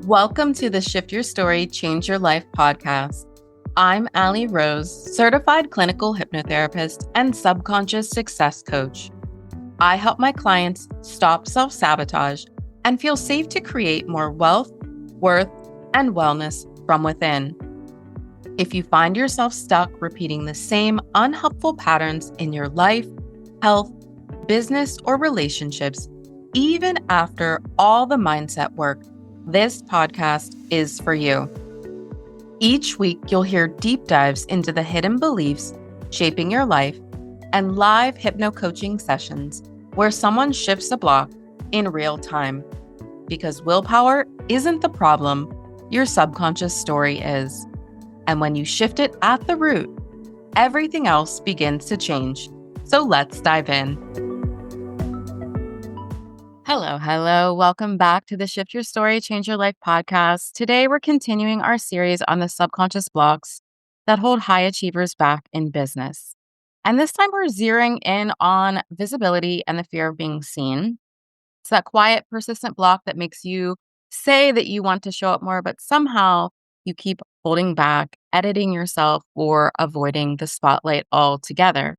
Welcome to the Shift Your Story, Change Your Life podcast. I'm Allie Rose, certified clinical hypnotherapist and subconscious success coach. I help my clients stop self-sabotage and feel safe to create more wealth, worth, and wellness from within. If you find yourself stuck repeating the same unhelpful patterns in your life, health, business, or relationships, even after all the mindset work, this podcast is for you. Each week, you'll hear deep dives into the hidden beliefs shaping your life and live hypno coaching sessions where someone shifts a block in real time. Because willpower isn't the problem, your subconscious story is. And when you shift it at the root, everything else begins to change. So let's dive in. Hello. Welcome back to the Shift Your Story, Change Your Life podcast. Today, we're continuing our series on the subconscious blocks that hold high achievers back in business. And this time, we're zeroing in on visibility and the fear of being seen. It's that quiet, persistent block that makes you say that you want to show up more, but somehow you keep holding back, editing yourself, or avoiding the spotlight altogether.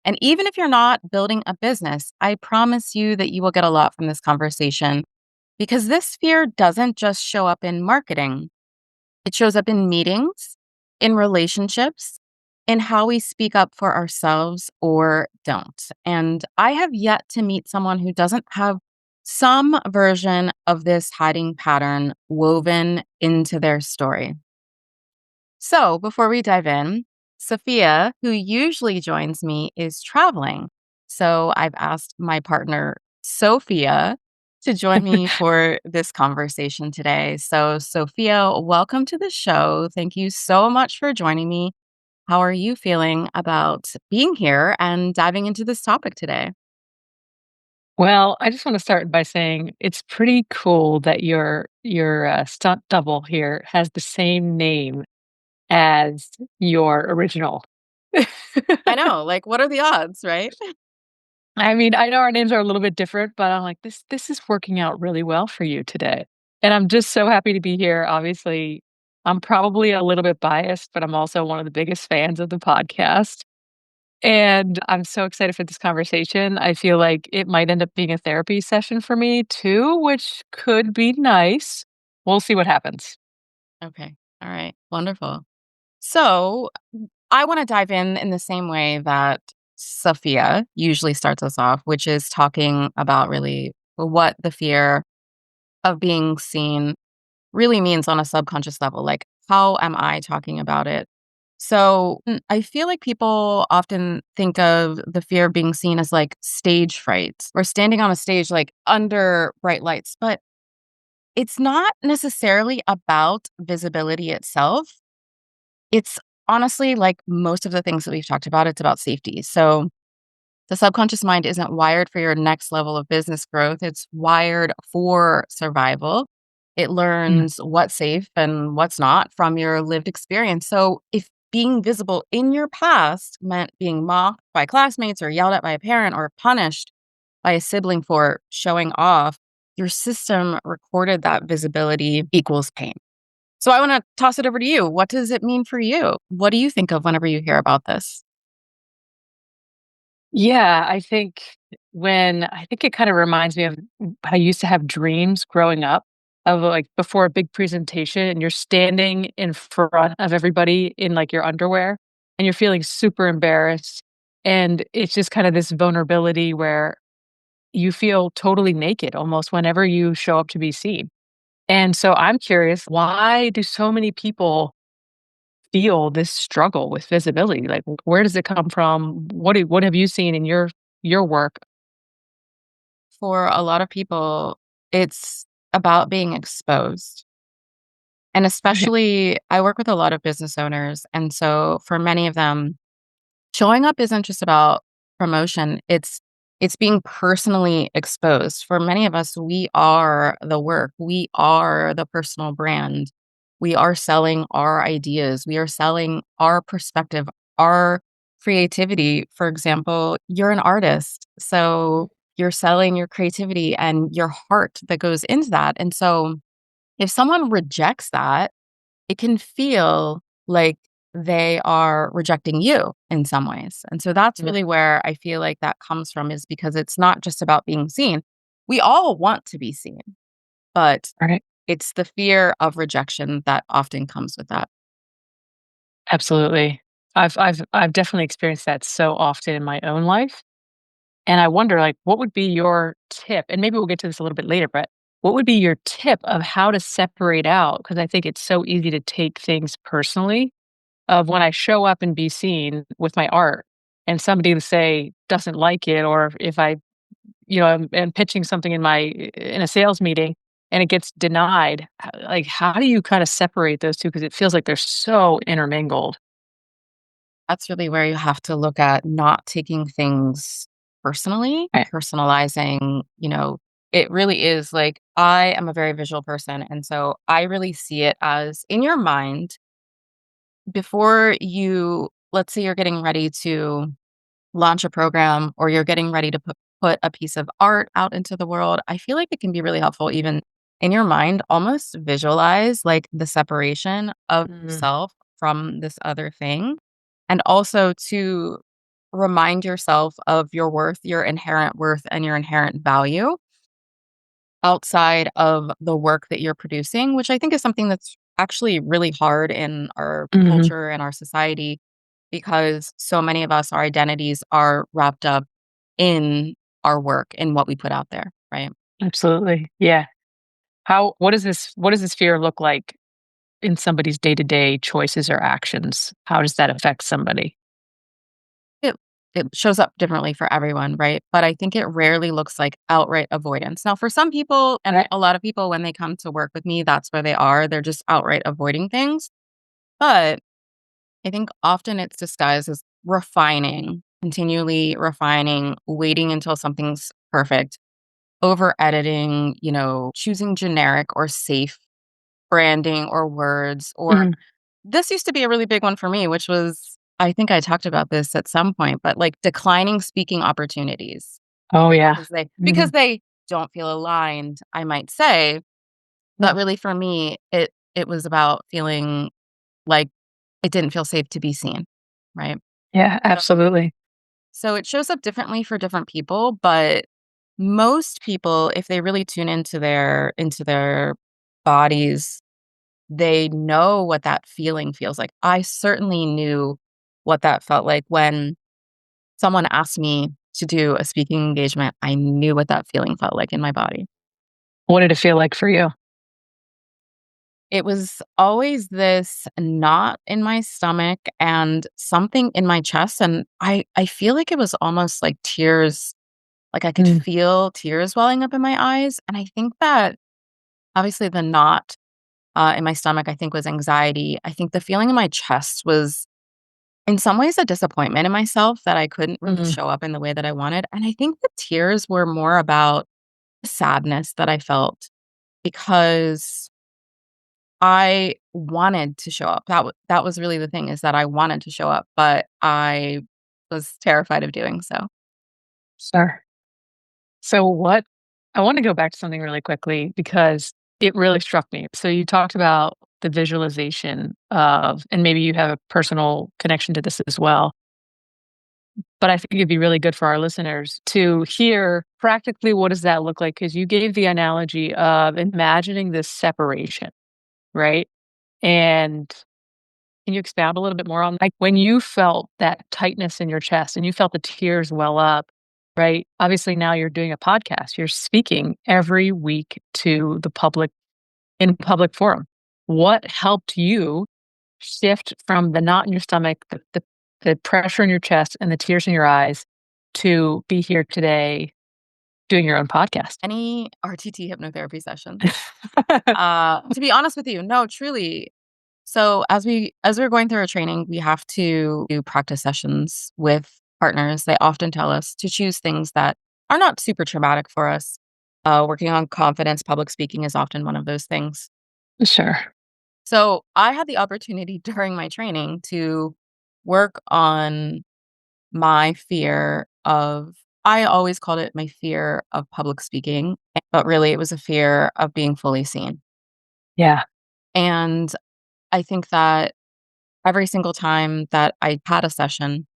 And even if you're not building a business, I promise you that you will get a lot from this conversation because this fear doesn't just show up in marketing. It shows up in meetings, in relationships, in how we speak up for ourselves or don't. And I have yet to meet someone who doesn't have some version of this hiding pattern woven into their story. So before we dive in, Safiya, who usually joins me, is traveling. So I've asked my partner, Sophia, to join me for this conversation today. So, Sophia, welcome to the show. Thank you so much for joining me. How are you feeling about being here and diving into this topic today? Well, I just want to start by saying it's pretty cool that your stunt double here has the same name as your original. I know, like, what are the odds, right? I mean, I know our names are a little bit different, but I'm like, this is working out really well for you today. And I'm just so happy to be here. Obviously, I'm probably a little bit biased, but I'm also one of the biggest fans of the podcast. And I'm so excited for this conversation. I feel like it might end up being a therapy session for me too, which could be nice. We'll see what happens. Okay. All right. Wonderful. So I want to dive in the same way that Sophia usually starts us off, which is talking about really what the fear of being seen really means on a subconscious level. Like, how am I talking about it? So I feel like people often think of the fear of being seen as like stage fright or standing on a stage like under bright lights, but it's not necessarily about visibility itself. It's honestly like most of the things that we've talked about, it's about safety. So the subconscious mind isn't wired for your next level of business growth. It's wired for survival. It Mm. learns what's safe and what's not from your lived experience. So if being visible in your past meant being mocked by classmates or yelled at by a parent or punished by a sibling for showing off, your system recorded that visibility equals pain. So I want to toss it over to you. What does it mean for you? What do you think of whenever you hear about this? Yeah, I think it kind of reminds me of I used to have dreams growing up of like before a big presentation and you're standing in front of everybody in like your underwear and you're feeling super embarrassed. And it's just kind of this vulnerability where you feel totally naked almost whenever you show up to be seen. And so I'm curious, why do so many people feel this struggle with visibility? Like, where does it come from? What have you seen in your work? For a lot of people, it's about being exposed. And Okay. especially, I work with a lot of business owners. And so for many of them, showing up isn't just about promotion. It's being personally exposed. For many of us, we are the work. We are the personal brand. We are selling our ideas. We are selling our perspective, our creativity. For example, you're an artist. So you're selling your creativity and your heart that goes into that. And so if someone rejects that, it can feel like they are rejecting you in some ways. And so that's Mm, really where I feel like that comes from, is because it's not just about being seen. We all want to be seen, but right. it's the fear of rejection that often comes with that. Absolutely. I've definitely experienced that so often in my own life. And I wonder, like, what would be your tip? And maybe we'll get to this a little bit later, but what would be your tip of how to separate out? Because I think it's so easy to take things personally of when I show up and be seen with my art and somebody to say doesn't like it, or if I, am pitching something in a sales meeting and it gets denied, like how do you kind of separate those two? Because it feels like they're so intermingled. That's really where you have to look at not taking things personally, Right. personalizing, it really is like I am a very visual person. And so I really see it as in your mind before you, let's say you're getting ready to launch a program or you're getting ready to put a piece of art out into the world. I feel like it can be really helpful, even in your mind, almost visualize like the separation of Mm, yourself from this other thing. And also to remind yourself of your worth, and your inherent value outside of the work that you're producing, which I think is something that's actually really hard in our mhm. culture and our society because so many of us, our identities are wrapped up in our work and what we put out there, right? Absolutely. Yeah. What does this fear look like in somebody's day-to-day choices or actions? How does that affect somebody? It it shows up differently for everyone, right? But I think it rarely looks like outright avoidance. Now, for some people and a lot of people when they come to work with me, that's where they are. They're just outright avoiding things. But I think often it's disguised as refining, continually refining, waiting until something's perfect, over editing, choosing generic or safe branding or words. Or Mhm. this used to be a really big one for me, which was, I think I talked about this at some point, but like declining speaking opportunities Oh, yeah. because Mhm. they don't feel aligned, I might say. But Mm. really for me, it was about feeling like it didn't feel safe to be seen, right? Yeah, absolutely. So it shows up differently for different people, but most people, if they really tune into their bodies, they know what that feeling feels like. I certainly knew what that felt like when someone asked me to do a speaking engagement. I knew what that feeling felt like in my body. What did it feel like for you? It was always this knot in my stomach and something in my chest, and I feel like it was almost like tears. Like, I could Mm, feel tears welling up in my eyes, and I think that obviously the knot, in my stomach, I think was anxiety. I think the feeling in my chest was in some ways a disappointment in myself that I couldn't really mm. show up in the way that I wanted, and I think the tears were more about sadness that I felt because I wanted to show up. That was really the thing, is that I wanted to show up, but I was terrified of doing so. Sure. So what I wanna go back to something really quickly because it really struck me. So you talked about the visualization of and maybe you have a personal connection to this as well, but I think it'd be really good for our listeners to hear practically what does that look like? Because you gave the analogy of imagining this separation, right? And can you expound a little bit more on, like, when you felt that tightness in your chest and you felt the tears well up, right? Obviously, now you're doing a podcast. You're speaking every week to the public in public forum. What helped you shift from the knot in your stomach, the pressure in your chest, and the tears in your eyes to be here today doing your own podcast? Any RTT hypnotherapy sessions. To be honest with you, no, truly. So as we're going through our training, we have to do practice sessions with partners. They often tell us to choose things that are not super traumatic for us. Working on confidence, public speaking is often one of those things. Sure. So I had the opportunity during my training to work on my fear of, I always called it my fear of public speaking, but really it was a fear of being fully seen. Yeah. And I think that every single time that I had a session,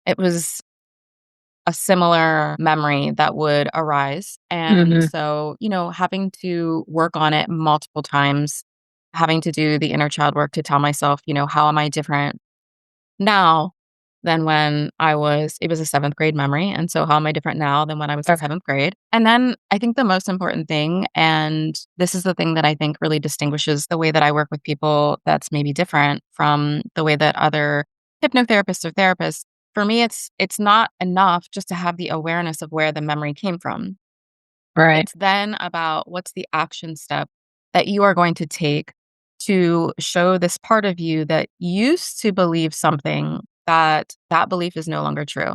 it was a similar memory that would arise. And Mhm. so, having to work on it multiple times, having to do the inner child work to tell myself, how am I different now than when it was a seventh grade memory. And so, how am I different now than when I was in Okay. seventh grade? And then I think the most important thing, and this is the thing that I think really distinguishes the way that I work with people that's maybe different from the way that other hypnotherapists or therapists, for me, it's not enough just to have the awareness of where the memory came from. Right. It's then about what's the action step that you are going to take to show this part of you that used to believe something that belief is no longer true.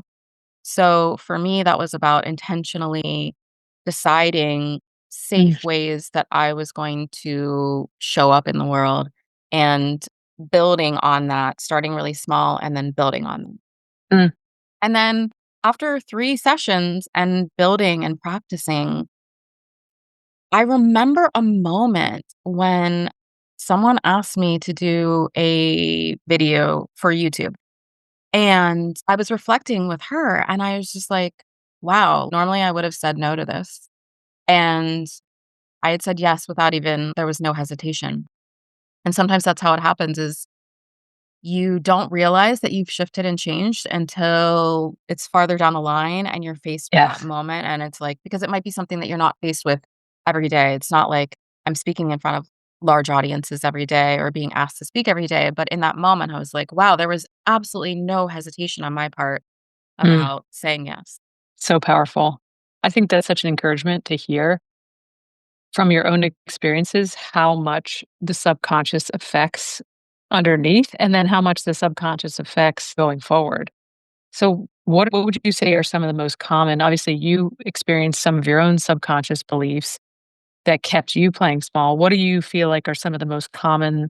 So for me, that was about intentionally deciding Mm, safe ways that I was going to show up in the world and building on that, starting really small and then building on them. mm, And then after 3 sessions and building and practicing, I remember a moment when someone asked me to do a video for YouTube, and I was reflecting with her, and I was just like, "Wow, normally I would have said no to this." And I had said yes without even there was no hesitation. And sometimes that's how it happens is you don't realize that you've shifted and changed until it's farther down the line and you're faced with that yes. moment, and it's like because it might be something that you're not faced with every day. It's not like I'm speaking in front of large audiences every day or being asked to speak every day, but in that moment, I was like, "Wow, there was absolutely no hesitation on my part Mm, about saying yes." so powerful. I think that's such an encouragement to hear from your own experiences how much the subconscious affects underneath and then how much the subconscious affects going forward. So what would you say are some of the most common, obviously you experienced some of your own subconscious beliefs that kept you playing small. What do you feel like are some of the most common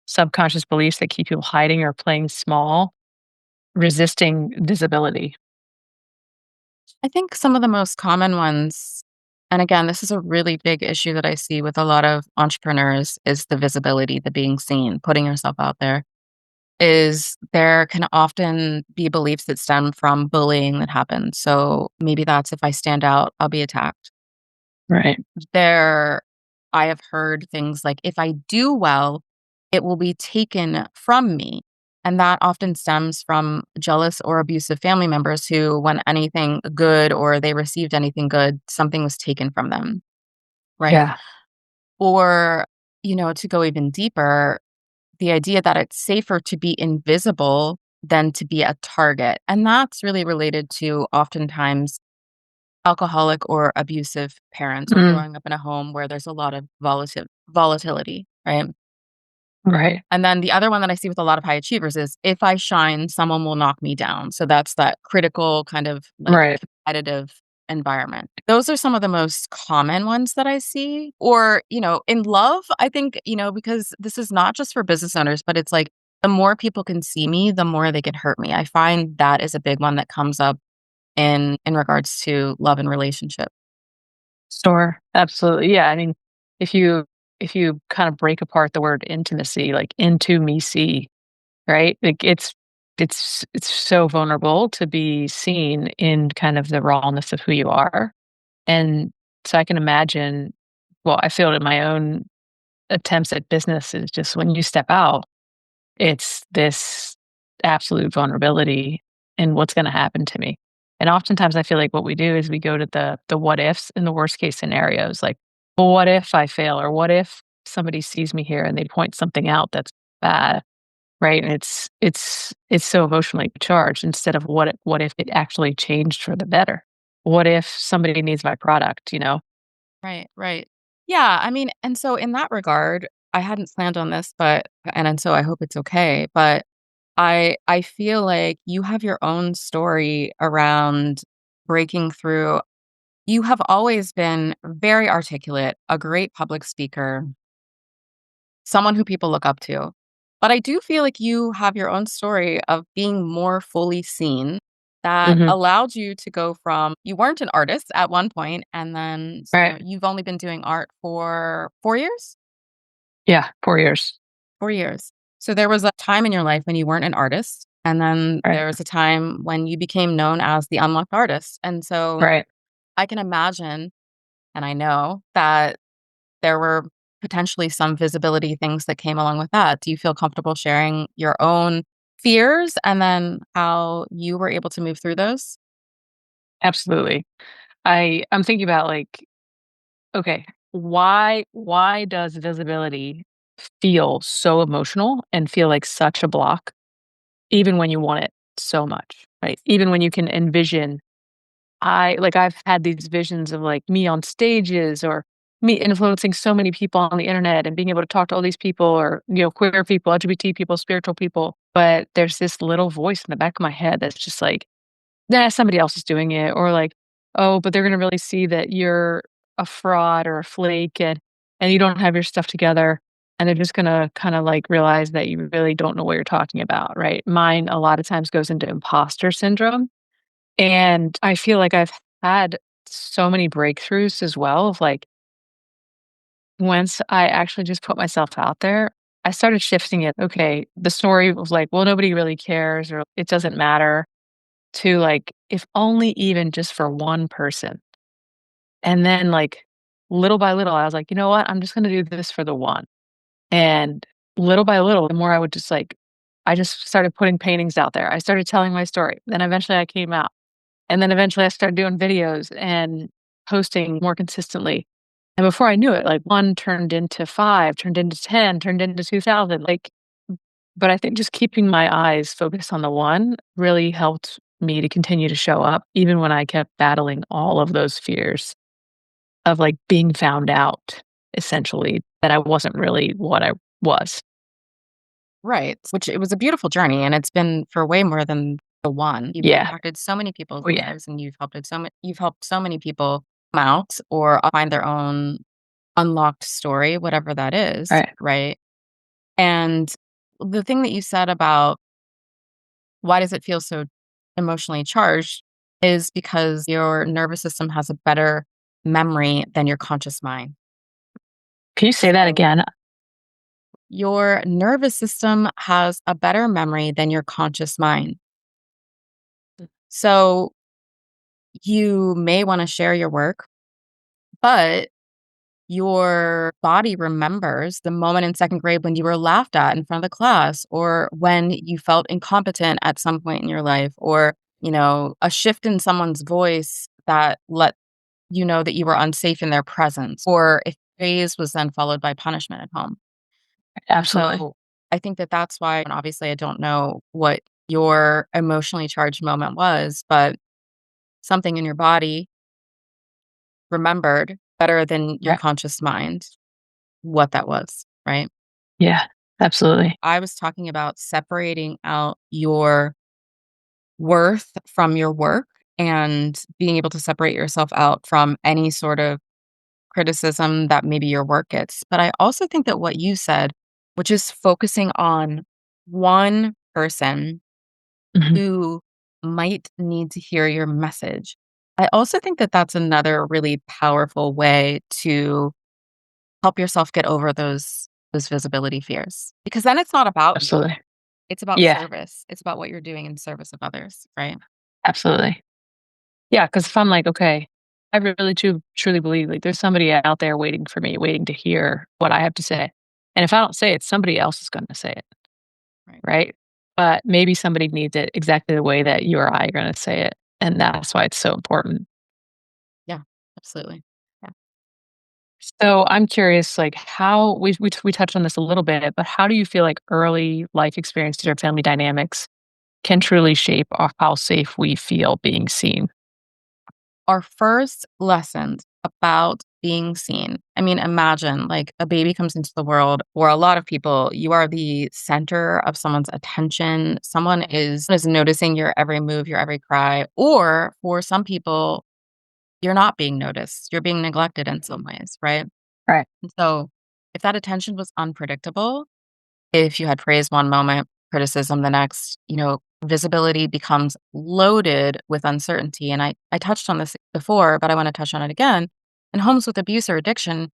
subconscious beliefs that keep you hiding or playing small, resisting visibility? I think some of the most common ones, and again, this is a really big issue that I see with a lot of entrepreneurs, is the visibility, the being seen, putting yourself out there. Is there can often be beliefs that stem from bullying that happens. So maybe that's if I stand out, I'll be attacked. Right. There, I have heard things like if I do well, it will be taken from me. And that often stems from jealous or abusive family members who, when anything good or they received anything good, something was taken from them. Right. Yeah. Or, to go even deeper, the idea that it's safer to be invisible than to be a target. And that's really related to oftentimes alcoholic or abusive parents or Mm, growing up in a home where there's a lot of volatility, right? right. And then the other one that I see with a lot of high achievers is if I shine, someone will knock me down. So that's that critical kind of like Right. competitive environment. Those are some of the most common ones that I see. Or, in love, I think, because this is not just for business owners, but it's like the more people can see me, the more they can hurt me. I find that is a big one that comes up in regards to love and relationship. Sure. Absolutely. Yeah. I mean, if you kind of break apart the word intimacy, like into me see, right? Like it's so vulnerable to be seen in kind of the rawness of who you are. And so I can imagine, well, I feel it in my own attempts at business is just when you step out, it's this absolute vulnerability in what's going to happen to me. And oftentimes I feel like what we do is we go to the what ifs and the worst case scenarios like, well, what if I fail or what if somebody sees me here and they point something out that's bad, right? And it's so emotionally charged instead of what if it actually changed for the better? What if somebody needs my product, you know? Right, right. Yeah, I mean, and so in that regard, I hadn't planned on this, and so I hope it's okay, but I feel like you have your own story around breaking through. You have always been very articulate, a great public speaker, someone who people look up to. But I do feel like you have your own story of being more fully seen that Mhm. allowed you to go from you weren't an artist at one point, and then Right. you've only been doing art for 4 years? Yeah, 4 years. 4 years. So there was a time in your life when you weren't an artist, and then Right, there was a time when you became known as the unlocked artist. And so right. I can imagine, and I know that there were potentially some visibility things that came along with that. Do you feel comfortable sharing your own fears and then how you were able to move through those? Absolutely. I'm thinking about, like, okay, why does visibility feel so emotional and feel like such a block even when you want it so much, right? Even when you can envision I've had these visions of, like, me on stages or me influencing so many people on the internet and being able to talk to all these people or, queer people, LGBT people, spiritual people, but there's this little voice in the back of my head that's just like, "Nah, somebody else is doing it," or like, "Oh, but they're gonna really see that you're a fraud or a flake and you don't have your stuff together, and they're just gonna kinda, like, realize that you really don't know what you're talking about," right? Mine a lot of times goes into imposter syndrome, and I feel like I've had so many breakthroughs as well of, like, once I actually just put myself out there, I started shifting it. Okay, the story was like, "Well, nobody really cares," or "It doesn't matter," to, like, if only even just for one person. And then, like, little by little, I was like, "You know what? I'm just gonna do this for the one." And little by little, the more I would just, like I just started putting paintings out there. I started telling my story. Then eventually I came out. And then eventually I started doing videos and posting more consistently. And before I knew it, like, 1 turned into 5, turned into 10, turned into 2,000, like but I think just keeping my eyes focused on the one really helped me to continue to show up even when I kept battling all of those fears of, like, being found out, essentially, that I wasn't really what I was. Right. Which it was a beautiful journey, and it's been for way more than the one. You've Yeah. impacted so many people's Oh, yeah. lives, and you've helped so many people come out or find their own unlocked story, whatever that is, Right. right? And the thing that you said about why does it feel so emotionally charged is because your nervous system has a better memory than your conscious mind. Can you say that So again? your nervous system has a better memory than your conscious mind. So you may want to share your work, but your body remembers the moment in second grade when you were laughed at in front of the class, or when you felt incompetent at some point in your life, or, a shift in someone's voice that let you know that you were unsafe in their presence, or if praise was then followed by punishment at home. And Absolutely. so I think that that's why, and obviously I don't know what your emotionally charged moment was, but something in your body remembered better than your Right. conscious mind what that was, right? Yeah. Absolutely. I was talking about separating out your worth from your work and being able to separate yourself out from any sort of criticism that maybe your work gets. But I also think that what you said, which is focusing on one person Mhm. who might need to hear your message. I also think that that's another really powerful way to help yourself get over those visibility fears. Because then it's not about you. Absolutely. It's about Yeah. service. It's about what you're doing in service of others, right? Absolutely. Yeah, because if I'm like, "Okay, I really truly believe, like, there's somebody out there waiting for me, waiting to hear what I have to say, and if I don't say it, somebody else is gonna say it." Right. Right? But maybe somebody needs it exactly the way that you or I are gonna say it, and that's why it's so important. Yeah, absolutely. Yeah. So I'm curious, like, how we touched on this a little bit, but how do you feel like early life experiences or family dynamics can truly shape how safe we feel being seen? Our first lessons about being seen. I mean, imagine like a baby comes into the world, or a lot of people, you are the center of someone's attention. Someone is noticing your every move, your every cry, or for some people, you're not being noticed. You're being neglected in some ways, right? Right. And so if that attention was unpredictable, if you had praise one moment, criticism the next, visibility becomes loaded with uncertainty. And I touched on this before, but I want to touch on it again. In homes with abuse or addiction,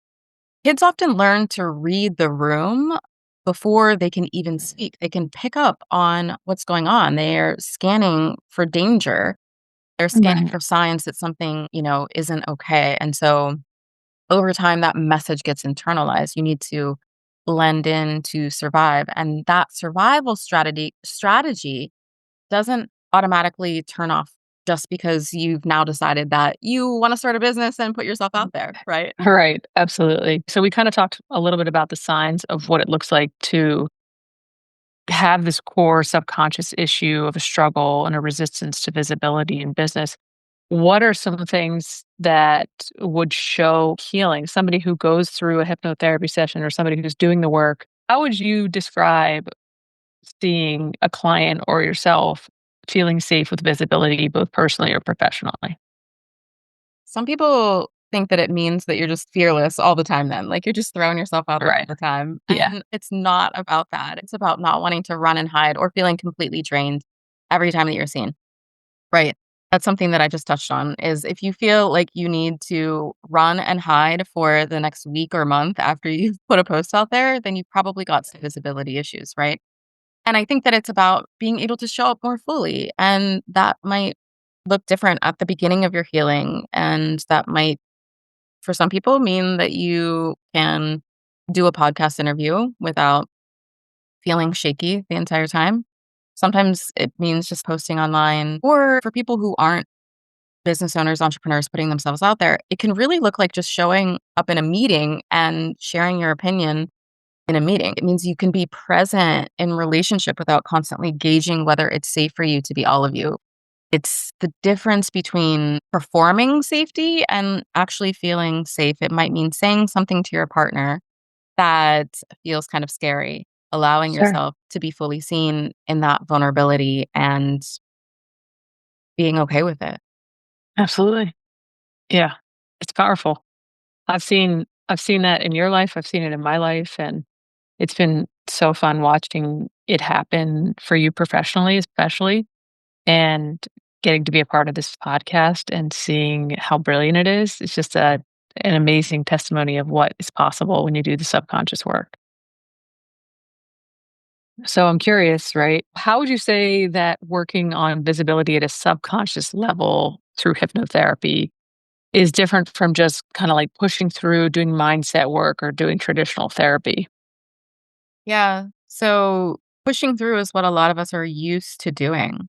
Kids often learn to read the room before they can even speak. They can pick up on what's going on. They're scanning for danger. They're scanning Right. for signs that something, isn't okay. And so over time, that message gets internalized. You need to blend in to survive. And that survival strategy doesn't automatically turn off just because you've now decided that you want to start a business and put yourself out there, right? Right, absolutely. So we kinda talked a little bit about the signs of what it looks like to have this core subconscious issue of a struggle and a resistance to visibility in business. What are some things that would show healing? Somebody who goes through a hypnotherapy session or somebody who's doing the work, how would you describe seeing a client or yourself feeling safe with visibility, both personally or professionally? Some people think that it means that you're just fearless all the time then, like, you're just throwing yourself out there all Right. the time, Yeah. and it's not about that. It's about not wanting to run and hide or feeling completely drained every time that you're seen, right? That's something that I just touched on, is if you feel like you need to run and hide for the next week or month after you've put a post out there, then you've probably got some visibility issues, right? And I think that it's about being able to show up more fully, and that might look different at the beginning of your healing, and that might for some people mean that you can do a podcast interview without feeling shaky the entire time. Sometimes it means just posting online, or for people who aren't business owners, entrepreneurs putting themselves out there, it can really look like just showing up in a meeting and sharing your opinion in a meeting. It means you can be present in relationship without constantly gauging whether it's safe for you to be all of you. It's the difference between performing safety and actually feeling safe. It might mean saying something to your partner that feels kind of scary, allowing Sure. yourself to be fully seen in that vulnerability and being okay with it. Absolutely. Yeah. It's powerful. I've seen that in your life, I've seen it in my life, and it's been so fun watching it happen for you professionally, especially, and getting to be a part of this podcast and seeing how brilliant it is. It's just an amazing testimony of what is possible when you do the subconscious work. So I'm curious, right? How would you say that working on visibility at a subconscious level through hypnotherapy is different from just kind of like pushing through doing mindset work or doing traditional therapy? Yeah. So pushing through is what a lot of us are used to doing.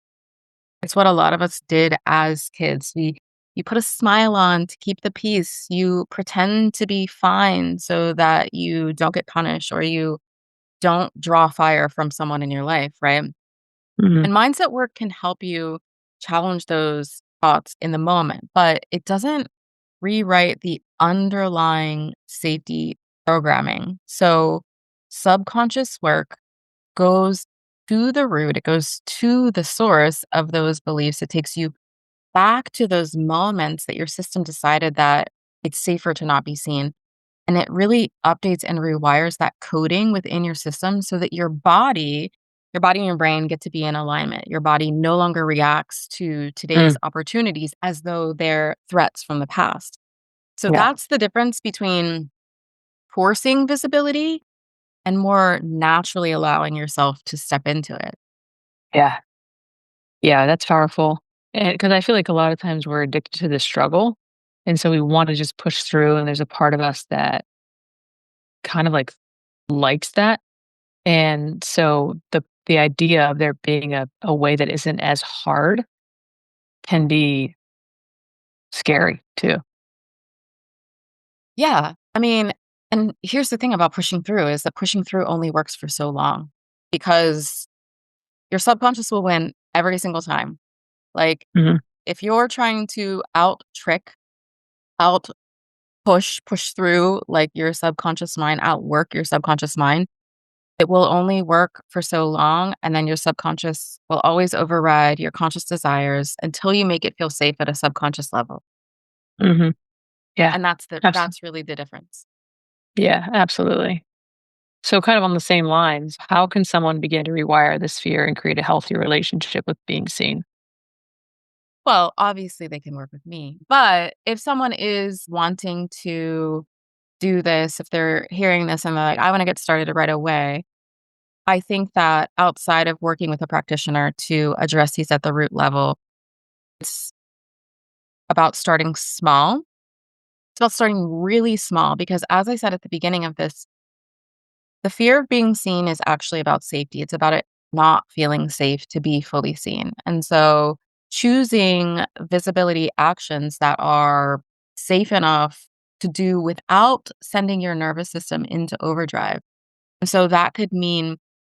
It's what a lot of us did as kids. You put a smile on to keep the peace. You pretend to be fine so that you don't get punished or you don't draw fire from someone in your life, right? Mhm. And mindset work can help you challenge those thoughts in the moment, but it doesn't rewrite the underlying safety programming. So subconscious work goes to the root, it goes to the source of those beliefs. It takes you back to those moments that your system decided that it's safer to not be seen. And it really updates and rewires that coding within your system so that your body and your brain get to be in alignment. Your body no longer reacts to today's Mm, opportunities as though they're threats from the past. So yeah. that's the difference between forcing visibility and more naturally allowing yourself to step into it. Yeah. Yeah, that's powerful. And because I feel like a lot of times we're addicted to the struggle. And so we want to just push through. And there's a part of us that kind of like likes that. And so the idea of there being a way that isn't as hard can be scary too. Yeah. I mean, and here's the thing about pushing through is that pushing through only works for so long because your subconscious will win every single time. Like Mhm. if you're trying to out trick, out push through like your subconscious mind, outwork your subconscious mind, it will only work for so long. And then your subconscious will always override your conscious desires until you make it feel safe at a subconscious level. Mhm. Yeah. And Abs- that's really the difference. yeah, absolutely. So kind of on the same lines, how can someone begin to rewire this fear and create a healthy relationship with being seen? Well, obviously they can work with me. But if someone is wanting to do this, if they're hearing this and they're like, I want to get started right away, I think that outside of working with a practitioner to address these at the root level, it's about starting small. It's about starting really small because, as I said at the beginning of this, the fear of being seen is actually about safety. It's about it not feeling safe to be fully seen. And so, choosing visibility actions that are safe enough to do without sending your nervous system into overdrive. And so that could mean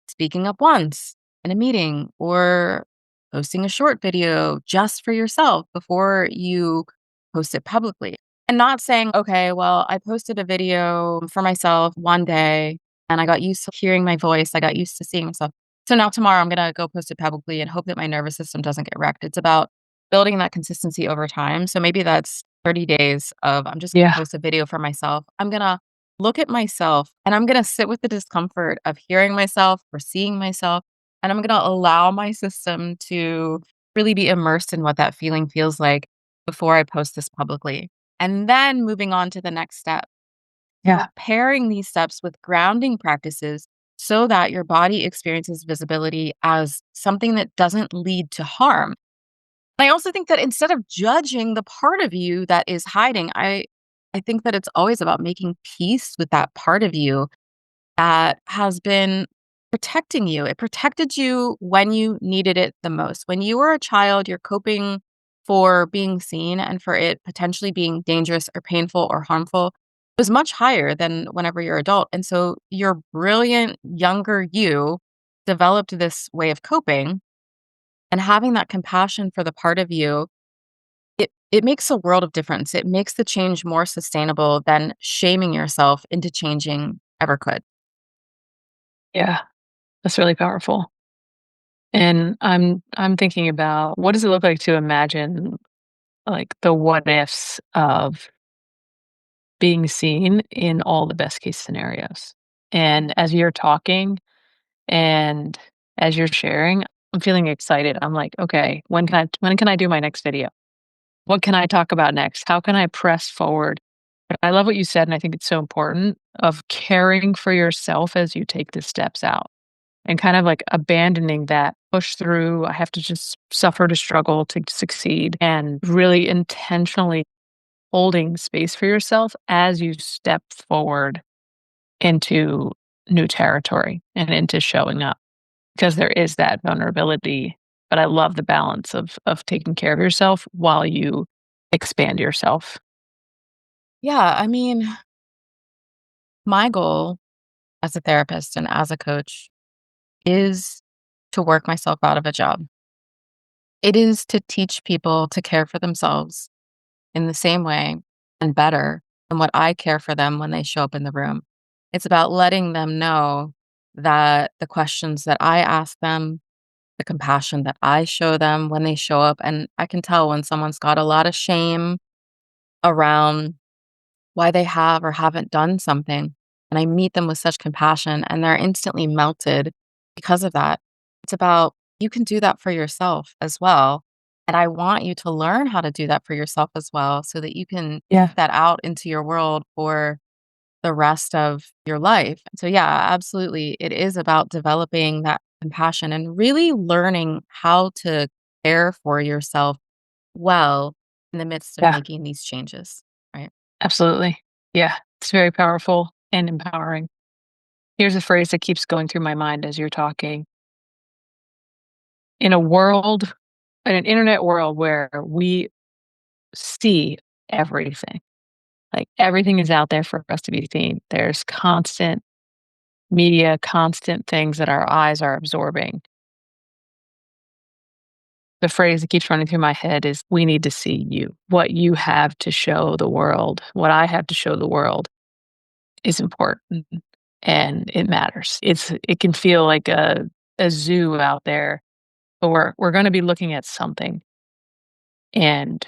speaking up once in a meeting or posting a short video just for yourself before you post it publicly. And not saying, okay, well, I posted a video for myself one day and I got used to hearing my voice. I got used to seeing myself. So now tomorrow I'm going to go post it publicly and hope that my nervous system doesn't get wrecked. It's about building that consistency over time. So maybe that's 30 days of I'm just going to Yeah. post a video for myself. I'm going to look at myself and I'm going to sit with the discomfort of hearing myself or seeing myself. And I'm going to allow my system to really be immersed in what that feeling feels like before I post this publicly. And then moving on to the next step, Yeah. pairing these steps with grounding practices so that your body experiences visibility as something that doesn't lead to harm. I also think that instead of judging the part of you that is hiding, I think that it's always about making peace with that part of you that has been protecting you. It protected you when you needed it the most. When you were a child, you're coping for being seen and for it potentially being dangerous or painful or harmful was much higher than whenever you're adult. And so your brilliant younger you developed this way of coping and having that compassion for the part of you, it makes a world of difference. It makes the change more sustainable than shaming yourself into changing ever could. Yeah. That's really powerful. And I'm thinking about what does it look like to imagine like the what ifs of being seen in all the best case scenarios. And as you're talking and as you're sharing, I'm feeling excited. I'm like, okay, when can I do my next video? What can I talk about next? How can I press forward? I love what you said, and I think it's so important of caring for yourself as you take the steps out and kind of like abandoning that push through. I have to just suffer to struggle to succeed and really intentionally holding space for yourself as you step forward into new territory and into showing up because there is that vulnerability. But I love the balance of taking care of yourself while you expand yourself. Yeah, I mean, my goal as a therapist and as a coach is to work myself out of a job. It is to teach people to care for themselves in the same way and better than what I care for them when they show up in the room. It's about letting them know that the questions that I ask them, the compassion that I show them when they show up, and I can tell when someone's got a lot of shame around why they have or haven't done something. And I meet them with such compassion and they're instantly melted because of that. It's about you can do that for yourself as well. And I want you to learn how to do that for yourself as well so that you can Yeah. take that out into your world for the rest of your life. So, yeah, absolutely. It is about developing that compassion and really learning how to care for yourself well in the midst of Yeah. making these changes. Right. Absolutely. Yeah. It's very powerful and empowering. Here's a phrase that keeps going through my mind as you're talking. In a world, in an internet world where we see everything, like everything is out there for us to be seen. There's constant media, constant things that our eyes are absorbing. The phrase that keeps running through my head is we need to see you. What you have to show the world, what I have to show the world is important and it matters. It can feel like a zoo out there, but we're going to be looking at something and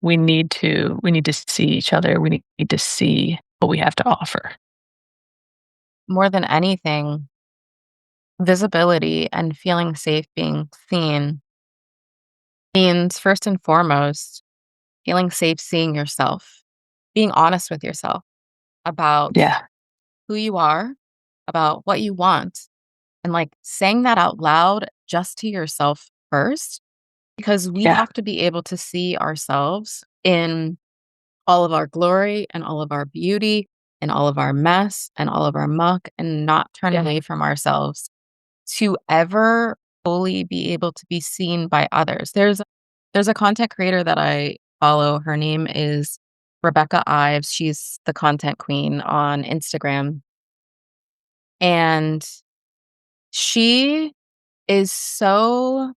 we need to see each other. We need to see what we have to offer. More than anything, visibility and feeling safe being seen means first and foremost, feeling safe seeing yourself, being honest with yourself. about Yeah. who you are, about what you want, and like saying that out loud just to yourself first, because we Yeah. have to be able to see ourselves in all of our glory and all of our beauty and all of our mess and all of our muck and not turn away from ourselves to ever fully be able to be seen by others. There's a content creator that I follow. Her name is Rebecca Ives. She's the content queen on Instagram. And she is so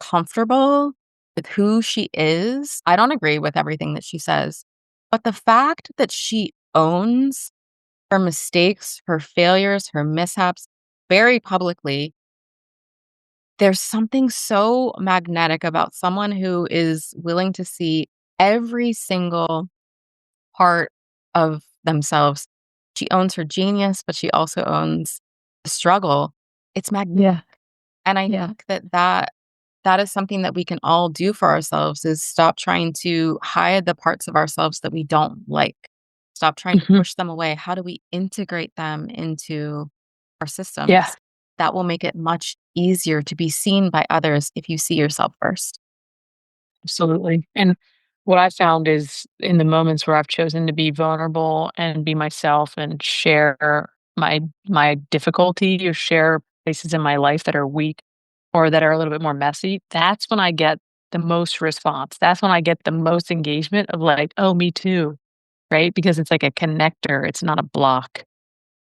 comfortable with who she is. I don't agree with everything that she says, but the fact that she owns her mistakes, her failures, her mishaps very publicly, there's something so magnetic about someone who is willing to see every single part of themselves. She owns her genius, but she also owns the struggle. It's magnetic. Yeah. And I Yeah. think that is something that we can all do for ourselves is stop trying to hide the parts of ourselves that we don't like. Stop trying to Mhm. push them away. How do we integrate them into our Yeah. systems? That will make it much easier to be seen by others if you see yourself first. Absolutely. And what I found is in the moments where I've chosen to be vulnerable and be myself and share my difficulty or share places in my life that are weak or that are a little bit more messy, that's when I get the most response. That's when I get the most engagement of like, oh, me too. Right. Because it's like a connector. It's not a block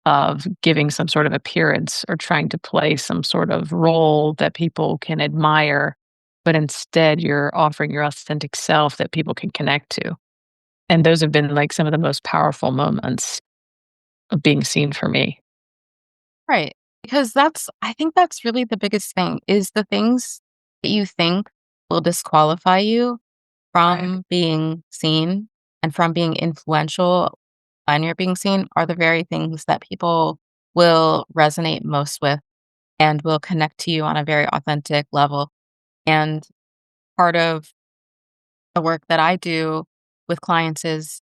of giving some sort of appearance or trying to play some sort of role that people can admire, but instead you're offering your authentic self that people can connect to. And those have been like some of the most powerful moments of being seen for me. Right. Because I think that's really the biggest thing is the things that you think will disqualify you Right. from being seen and from being influential when you're being seen are the very things that people will resonate most with and will connect to you on a very authentic level. And part of the work that I do with clients is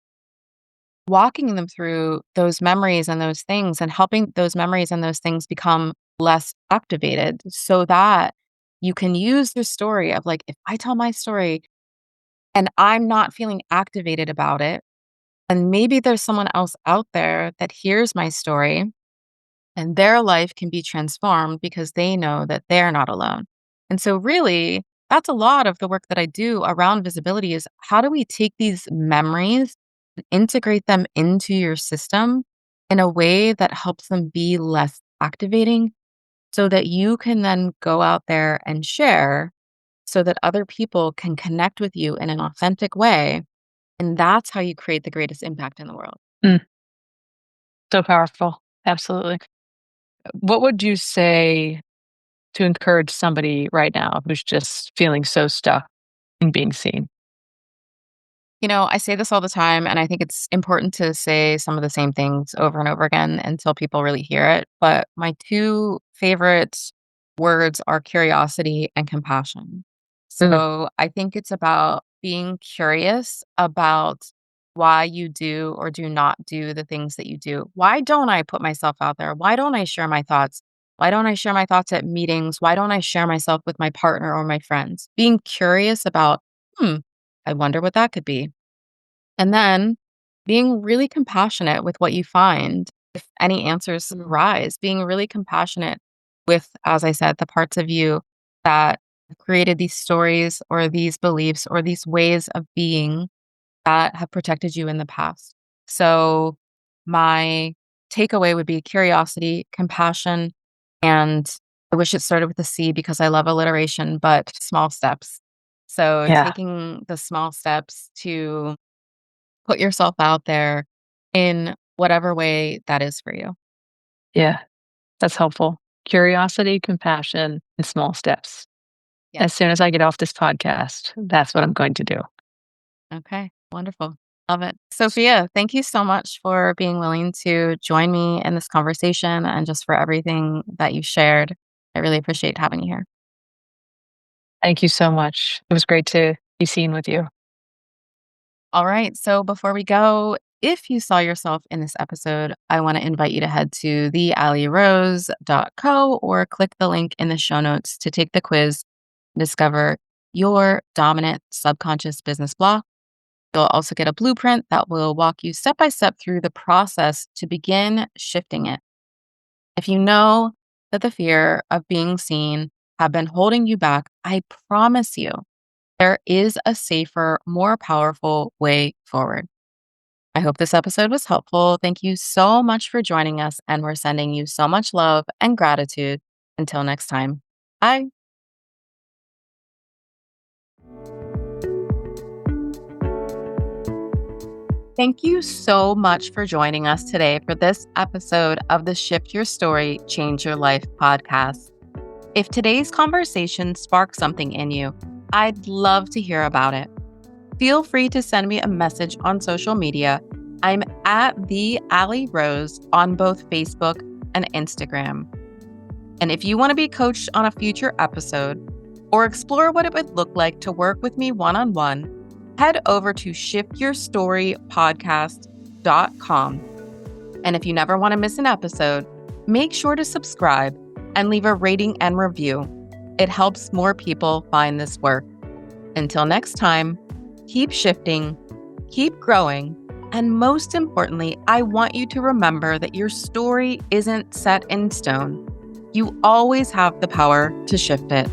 walking them through those memories and those things and helping those memories and those things become less activated so that you can use the story of like, if I tell my story and I'm not feeling activated about it, and maybe there's someone else out there that hears my story and their life can be transformed because they know that they're not alone. And so, really, that's a lot of the work that I do around visibility is how do we take these memories and integrate them into your system in a way that helps them be less activating so that you can then go out there and share so that other people can connect with you in an authentic way. And that's how you create the greatest impact in the world. Mm, so powerful. Absolutely. What would you say to encourage somebody right now who's just feeling so stuck in being seen? You know, I say this all the time, and I think it's important to say some of the same things over and over again until people really hear it. But my two favorite words are curiosity and compassion. Mm, So I think it's about being curious about why you do or do not do the things that you do. Why don't I put myself out there? Why don't I share my thoughts? Why don't I share my thoughts at meetings? Why don't I share myself with my partner or my friends? Being curious about, hmm, I wonder what that could be. And then being really compassionate with what you find if any answers mm. arise, being really compassionate with, as I said, the parts of you that have created these stories or these beliefs or these ways of being that have protected you in the past. So, my takeaway would be curiosity, compassion, and I wish it started with a C because I love alliteration, but small steps. So, Yeah. taking the small steps to put yourself out there in whatever way that is for you. Yeah. That's helpful. Curiosity, compassion, and small steps. Yes. As soon as I get off this podcast, that's what I'm going to do. Okay. Wonderful. Love it. Sophia, thank you so much for being willing to join me in this conversation and just for everything that you shared. I really appreciate having you here. Thank you so much. It was great to be seen with you. All right. So before we go, if you saw yourself in this episode, I want to invite you to head to theallyrose.co or click the link in the show notes to take the quiz, discover your dominant subconscious business block. You'll also get a blueprint that will walk you step by step through the process to begin shifting it. If you know that the fear of being seen have been holding you back, I promise you there is a safer, more powerful way forward. I hope this episode was helpful. Thank you so much for joining us, and we're sending you so much love and gratitude. Until next time, bye. Thank you so much for joining us today for this episode of the Shift Your Story, Change Your Life podcast. If today's conversation sparked something in you, I'd love to hear about it. Feel free to send me a message on social media. I'm at The Ally Rose on both Facebook and Instagram. And if you want to be coached on a future episode or explore what it would look like to work with me one-on-one, head over to shiftyourstorypodcast.com. And if you never want to miss an episode, make sure to subscribe and leave a rating and review. It helps more people find this work. Until next time, keep shifting, keep growing, and most importantly, I want you to remember that your story isn't set in stone. You always have the power to shift it.